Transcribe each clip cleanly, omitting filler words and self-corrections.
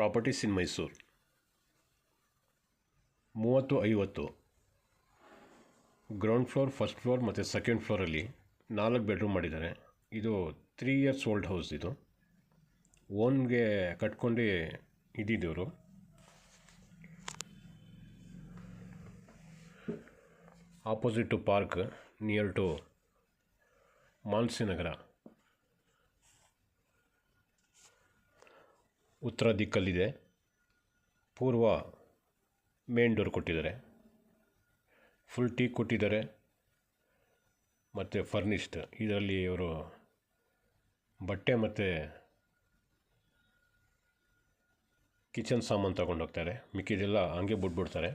Properties in Mysuru 30-50 ground floor, first floor ಮತ್ತು second ಫ್ಲೋರಲ್ಲಿ 4 bedroom ಮಾಡಿದ್ದಾರೆ. ಇದು 3 ಇಯರ್ಸ್ ಓಲ್ಡ್ ಹೌಸ್. ಇದು ಓನ್ಗೆ ಕಟ್ಕೊಂಡು ಇದ್ದಿದ್ದವರು. Opposite to park, near to Manasi Nagar. ಉತ್ತರ ದಿಕ್ಕಲ್ಲಿದೆ. ಪೂರ್ವ ಮೇನ್ ಡೋರ್ ಕೊಟ್ಟಿದ್ದಾರೆ. ಫುಲ್ ಟೀಕ್ ಕೊಟ್ಟಿದ್ದಾರೆ ಮತ್ತು ಫರ್ನಿಶ್ಡ್. ಇದರಲ್ಲಿ ಇವರು ಬಟ್ಟೆ ಮತ್ತು ಕಿಚನ್ ಸಾಮಾನು ತಗೊಂಡೋಗ್ತಾರೆ. ಮಿಕ್ಕಿದೆಲ್ಲ ಹಂಗೆ ಬಿಟ್ಬಿಡ್ತಾರೆ.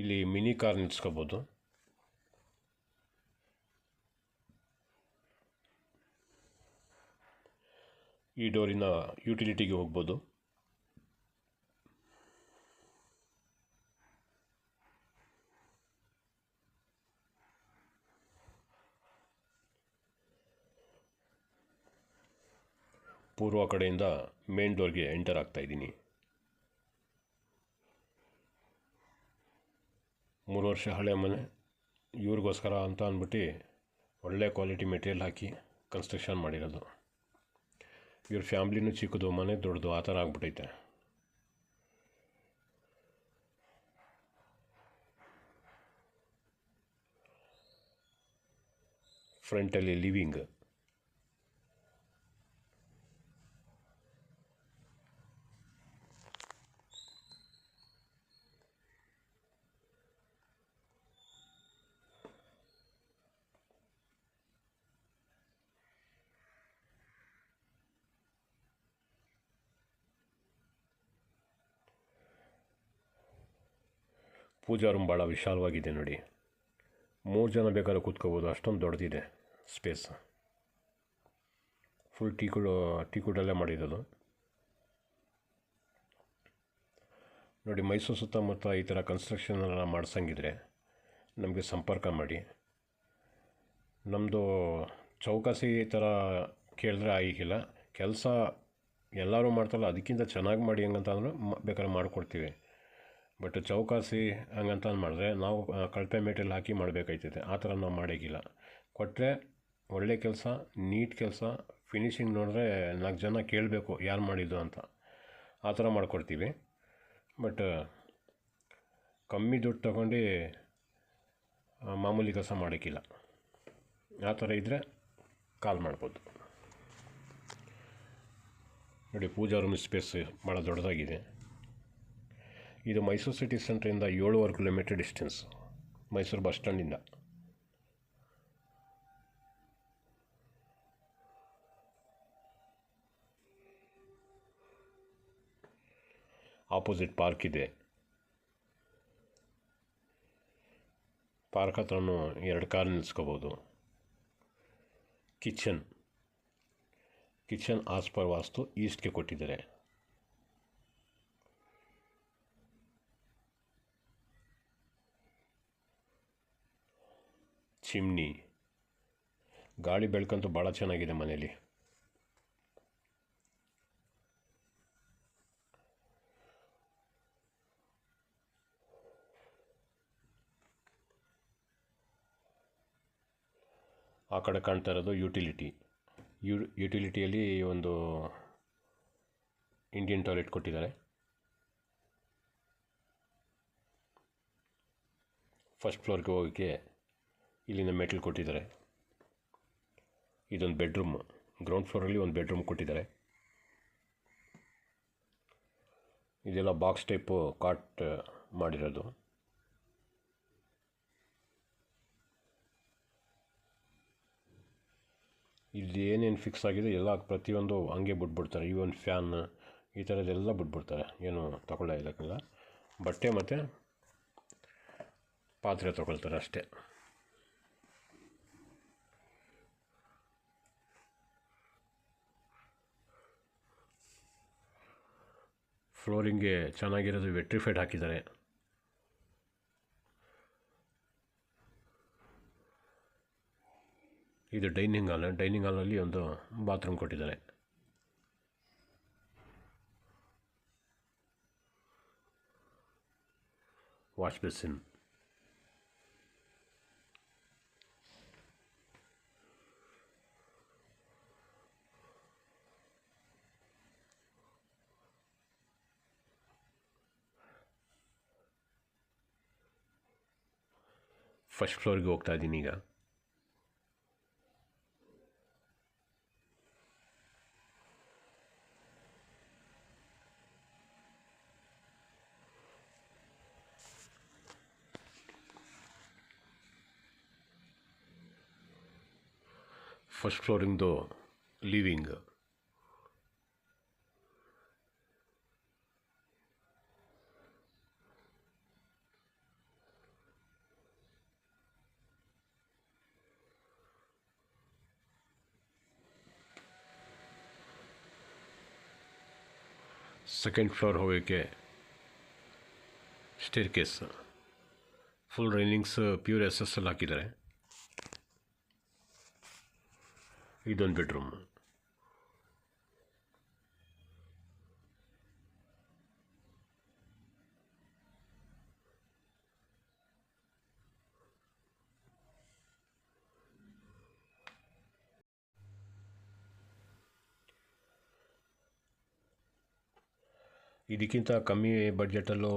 ಇಲ್ಲಿ ಮಿನಿ ಕಾರ್ ನಿಲ್ಸ್ಕೋಬೋದು. ಈ ಡೋರಿನ ಯುಟಿಲಿಟಿಗೆ ಹೋಗ್ಬೋದು. ಪೂರ್ವ ಕಡೆಯಿಂದ ಮೇನ್ ಡೋರ್ಗೆ ಎಂಟರ್ ಆಗ್ತಾಯಿದ್ದೀನಿ. 3 ವರ್ಷ ಹಳೆ ಮನೆ. ಇವ್ರಿಗೋಸ್ಕರ ಅಂತ ಅಂದ್ಬಿಟ್ಟು ಒಳ್ಳೆ ಕ್ವಾಲಿಟಿ ಮೆಟೀರಿಯಲ್ ಹಾಕಿ ಕನ್ಸ್ಟ್ರಕ್ಷನ್ ಮಾಡಿರೋದು. ಇವ್ರ ಫ್ಯಾಮ್ಲಿನೂ ಚಿಕ್ಕದು, ಮನೆ ದೊಡ್ಡದು, ಆ ಥರ ಆಗ್ಬಿಟ್ಟೈತೆ. ಫ್ರಂಟಲ್ಲಿ ಲಿವಿಂಗ್. ಪೂಜಾ ರೂಮ್ ಭಾಳ ವಿಶಾಲವಾಗಿದೆ ನೋಡಿ. 3 ಜನ ಬೇಕಾದ್ರೆ ಕೂತ್ಕೋಬೋದು, ಅಷ್ಟೊಂದು ದೊಡ್ಡದಿದೆ ಸ್ಪೇಸ್. ಫುಲ್ ಟೀಕುಡಲ್ಲೇ ಮಾಡಿರೋದು ನೋಡಿ. ಮೈಸೂರು ಸುತ್ತಮುತ್ತ ಈ ಥರ ಕನ್ಸ್ಟ್ರಕ್ಷನ್ ಎಲ್ಲ ಮಾಡಿಸಂಗಿದ್ರೆ ನಮಗೆ ಸಂಪರ್ಕ ಮಾಡಿ. ನಮ್ಮದು ಚೌಕಾಸಿ ಈ ಥರ ಕೇಳಿದ್ರೆ ಆಗಿಲ್ಲ. ಕೆಲಸ ಎಲ್ಲರೂ ಮಾಡ್ತಾರಲ್ಲ, ಅದಕ್ಕಿಂತ ಚೆನ್ನಾಗಿ ಮಾಡಿ ಹಂಗಂತಂದ್ರೆ ಬೇಕಾದ್ರೆ ಮಾಡಿಕೊಡ್ತೀವಿ. ಬಟ್ ಚೌಕಾಸಿ ಹಂಗಂತ ಮಾಡಿದ್ರೆ ನಾವು ಕಳಪೆ ಮೆಟೀರಿಯಲ್ ಹಾಕಿ ಮಾಡಬೇಕಾಯ್ತದೆ. ಆ ಥರ ನಾವು ಮಾಡೋಕ್ಕಿಲ್ಲ. ಕೊಟ್ಟರೆ ಒಳ್ಳೆ ಕೆಲಸ, ನೀಟ್ ಕೆಲಸ, ಫಿನಿಷಿಂಗ್ ನೋಡಿದ್ರೆ 4 ಜನ ಕೇಳಬೇಕು ಯಾರು ಮಾಡಿದ್ದು ಅಂತ. ಆ ಥರ ಮಾಡಿಕೊಡ್ತೀವಿ. ಬಟ್ ಕಮ್ಮಿ ದುಡ್ಡು ತಗೊಂಡು ಮಾಮೂಲಿ ಕೆಲಸ ಮಾಡೋಕ್ಕಿಲ್ಲ. ಆ ಥರ ಇದ್ದರೆ ಕಾಲ್ ಮಾಡ್ಬೋದು ನೋಡಿ. ಪೂಜಾ ರೂಮ್ ಸ್ಪೇಸ್ ಭಾಳ ದೊಡ್ಡದಾಗಿದೆ. ಇದು ಮೈಸೂರು ಸಿಟಿ ಸೆಂಟ್ರಿಂದ 7.5 ಕಿಲೋಮೀಟರ್ ಡಿಸ್ಟೆನ್ಸ್, ಮೈಸೂರು ಬಸ್ ಸ್ಟ್ಯಾಂಡಿಂದ. ಆಪೋಸಿಟ್ ಪಾರ್ಕ್ ಇದೆ. ಪಾರ್ಕ್ ಹತ್ರನೂ 2 ಕಾರ್ ನಿಲ್ಸ್ಕೋಬೋದು. ಕಿಚನ್ ಆಸ್ ಪರ್ ವಾಸ್ತು ಈಸ್ಟ್ಗೆ ಕೊಟ್ಟಿದ್ದಾರೆ. ಚಿಮ್ನಿ, ಗಾಳಿ ಬೆಳಕಂತೂ ಭಾಳ ಚೆನ್ನಾಗಿದೆ ಮನೇಲಿ. ಆ ಕಡೆ ಕಾಣ್ತಾ ಇರೋದು ಯುಟಿಲಿಟಿಯಲ್ಲಿ ಒಂದು ಇಂಡಿಯನ್ ಟಾಯ್ಲೆಟ್ ಕೊಟ್ಟಿದ್ದಾರೆ. ಫಸ್ಟ್ ಫ್ಲೋರ್ಗೆ ಹೋಗೋಕ್ಕೆ ಇಲ್ಲಿಂದ ಮೆಟ್ಲು ಕೊಟ್ಟಿದ್ದಾರೆ. ಇದೊಂದು ಬೆಡ್ರೂಮ್. ಗ್ರೌಂಡ್ ಫ್ಲೋರಲ್ಲಿ ಒಂದು ಬೆಡ್ರೂಮ್ ಕೊಟ್ಟಿದ್ದಾರೆ. ಇದೆಲ್ಲ ಬಾಕ್ಸ್ ಟೈಪು ಕಾಟ್ ಮಾಡಿರೋದು. ಇಲ್ಲಿ ಏನೇನು ಫಿಕ್ಸ್ ಆಗಿದೆ ಎಲ್ಲ ಪ್ರತಿಯೊಂದು ಹಂಗೆ ಬಿಟ್ಬಿಡ್ತಾರೆ. ಈವನ್ ಫ್ಯಾನ್ ಈ ಥರದ್ದೆಲ್ಲ ಬಿಟ್ಬಿಡ್ತಾರೆ. ಏನು ತಗೊಳ್ಳೋ ಇಲ್ಲಕ್ಕಿಲ್ಲ. ಬಟ್ಟೆ ಮತ್ತು ಪಾತ್ರೆ ತಗೊಳ್ತಾರೆ ಅಷ್ಟೇ. ಫ್ಲೋರಿಂಗ್ಗೆ ಚೆನ್ನಾಗಿರೋದು ವೆಟ್ರಿಫೈಡ್ ಹಾಕಿದ್ದಾರೆ. ಇದು ಡೈನಿಂಗ್ ಹಾಲ್. ಡೈನಿಂಗ್ ಹಾಲಲ್ಲಿ ಒಂದು ಬಾತ್ರೂಮ್ ಕೊಟ್ಟಿದ್ದಾರೆ. ವಾಶ್ ಬೇಸಿನ್, ಫಸ್ಟ್ ಫ್ಲೋರ್ಗೆ ಹೋಗ್ತಾ ಇದ್ದೀನಿ ಈಗ. ಫಸ್ಟ್ ಫ್ಲೋರಿಂಗ್ದು ಲಿವಿಂಗ್. ಸೆಕೆಂಡ್ ಫ್ಲೋರ್ ಹೋಗೋಕ್ಕೆ staircase, full railings pure SSL ಹಾಕಿದ್ದಾರೆ. ಇದೊಂದು ಬೆಡ್ರೂಮ್. ಇದಕ್ಕಿಂತ ಕಮ್ಮಿ ಬಡ್ಜೆಟಲ್ಲೂ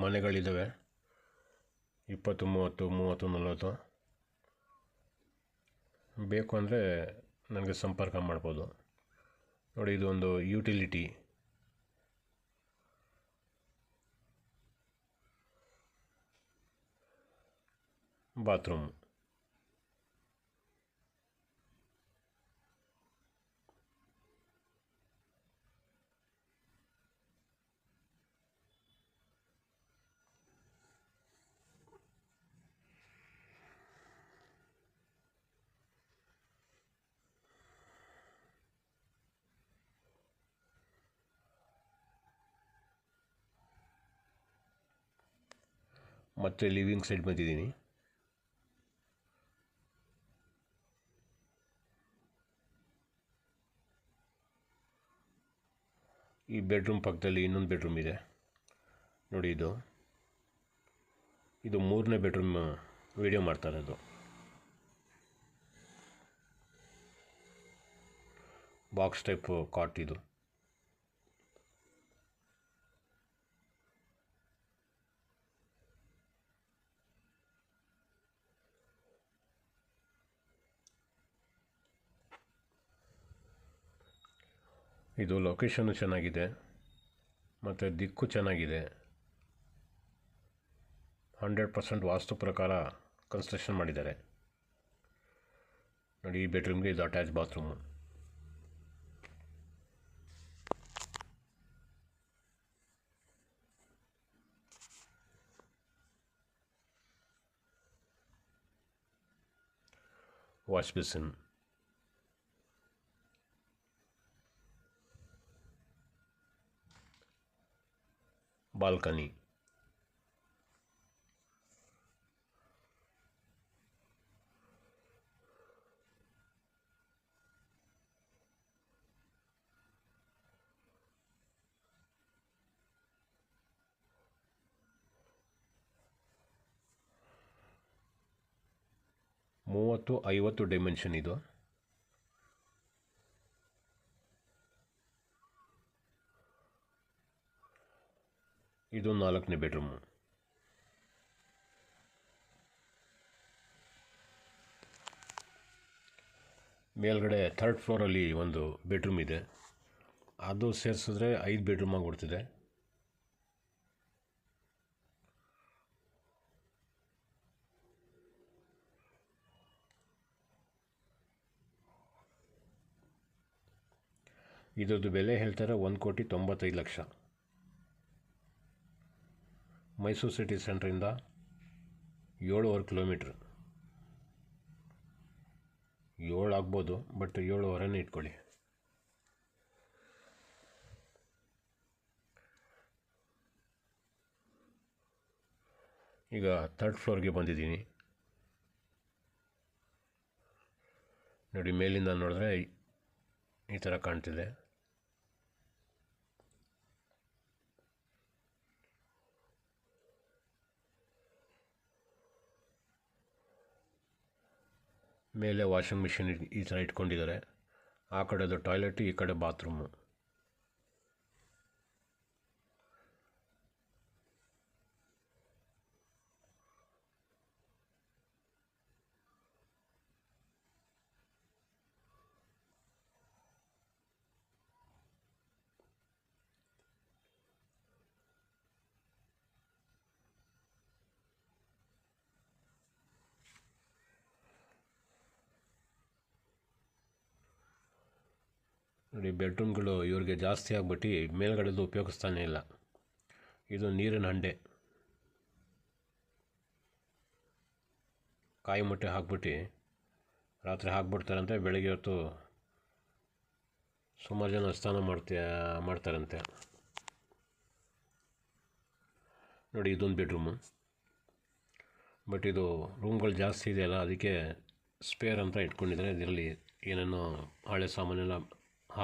ಮನೆಗಳಿದ್ದಾವೆ, 20, 30, 30, 40. ಬೇಕು ಅಂದರೆ ನನಗೆ ಸಂಪರ್ಕ ಮಾಡ್ಬೋದು. ನೋಡಿ, ಇದೊಂದು ಯುಟಿಲಿಟಿ, ಬಾತ್ರೂಮ್. ಮತ್ತು ಲಿವಿಂಗ್ ಸೈಡ್ ಬಂದಿದ್ದೀನಿ. ಈ ಬೆಡ್ರೂಮ್ ಪಕ್ಕದಲ್ಲಿ ಇನ್ನೊಂದು ಬೆಡ್ರೂಮ್ ಇದೆ ನೋಡಿ. ಇದು 3ನೇ ಬೆಡ್ರೂಮ್ ವಿಡಿಯೋ ಮಾಡ್ತಾ ಇರೋದು. ಬಾಕ್ಸ್ ಟೈಪ್ ಕಾಟ್ ಇದು. ಇದು ಲೊಕೇಶನ್ನು ಚೆನ್ನಾಗಿದೆ ಮತ್ತು ದಿಕ್ಕು ಚೆನ್ನಾಗಿದೆ. 100% ವಾಸ್ತು ಪ್ರಕಾರ ಕನ್ಸ್ಟ್ರಕ್ಷನ್ ಮಾಡಿದ್ದಾರೆ ನೋಡಿ. ಈ ಬೆಡ್ರೂಮ್ಗೆ ಇದು attach bathroom. Wash basin, balcony. ಮೂವತ್ತು 50 ಡೈಮೆನ್ಷನ್ ಇದು. ಇದು 4ನೇ ಬೆಡ್ರೂಮು. ಮೇಲ್ಗಡೆ 3rd ಫ್ಲೋರಲ್ಲಿ ಒಂದು ಬೆಡ್ರೂಮ್ ಇದೆ, ಅದು ಸೇರಿಸಿದ್ರೆ 5 ಬೆಡ್ರೂಮ್ ಆಗಿಬಿಡ್ತಿದೆ. ಇದ್ರದ್ದು ಬೆಲೆ ಹೇಳ್ತಾರೆ 1,95,00,000. ಮೈಸೂರು ಸಿಟಿ ಸೆಂಟ್ರಿಂದ 7.5 ಕಿಲೋಮೀಟ್ರ್. 7 ಆಗ್ಬೋದು, ಬಟ್ 7.5 ಇಟ್ಕೊಳ್ಳಿ. ಈಗ 3rd ಫ್ಲೋರ್ಗೆ ಬಂದಿದ್ದೀನಿ ನೋಡಿ. ಮೇಲಿಂದ ನೋಡಿದ್ರೆ ಈ ಥರ ಕಾಣ್ತಿದೆ. ಮೇಲೆ ವಾಷಿಂಗ್ ಮಿಷಿನ್ ಈ ಥರ ಇಟ್ಕೊಂಡಿದ್ದಾರೆ. ಆ ಕಡೆದು ಟಾಯ್ಲೆಟ್, ಈ ಕಡೆ ಬಾತ್ರೂಮು. ನೋಡಿ, ಬೆಡ್ರೂಮ್ಗಳು ಇವ್ರಿಗೆ ಜಾಸ್ತಿ ಆಗ್ಬಿಟ್ಟು ಮೇಲ್ಗಡೆದು ಉಪಯೋಗಿಸ್ತಾನೆ ಇಲ್ಲ. ಇದು ನೀರಿನ ಹಂಡೆ, ಕಾಯಿ ಮೊಟ್ಟೆ ಹಾಕ್ಬಿಟ್ಟು ರಾತ್ರಿ ಹಾಕ್ಬಿಡ್ತಾರಂತೆ. ಬೆಳಗ್ಗೆ ಹೊತ್ತು ಸುಮಾರು ಜನ ಸ್ನಾನ ಮಾಡ್ತಾರಂತೆ. ನೋಡಿ, ಇದೊಂದು ಬೆಡ್ರೂಮು. ಬಟ್ ಇದು ರೂಮ್ಗಳು ಜಾಸ್ತಿ ಇದೆಯಲ್ಲ, ಅದಕ್ಕೆ ಸ್ಪೇರ್ ಅಂತ ಇಟ್ಕೊಂಡಿದ್ದಾರೆ. ಇದರಲ್ಲಿ ಏನೇನೋ ಹಳೆ ಸಾಮಾನೆಲ್ಲ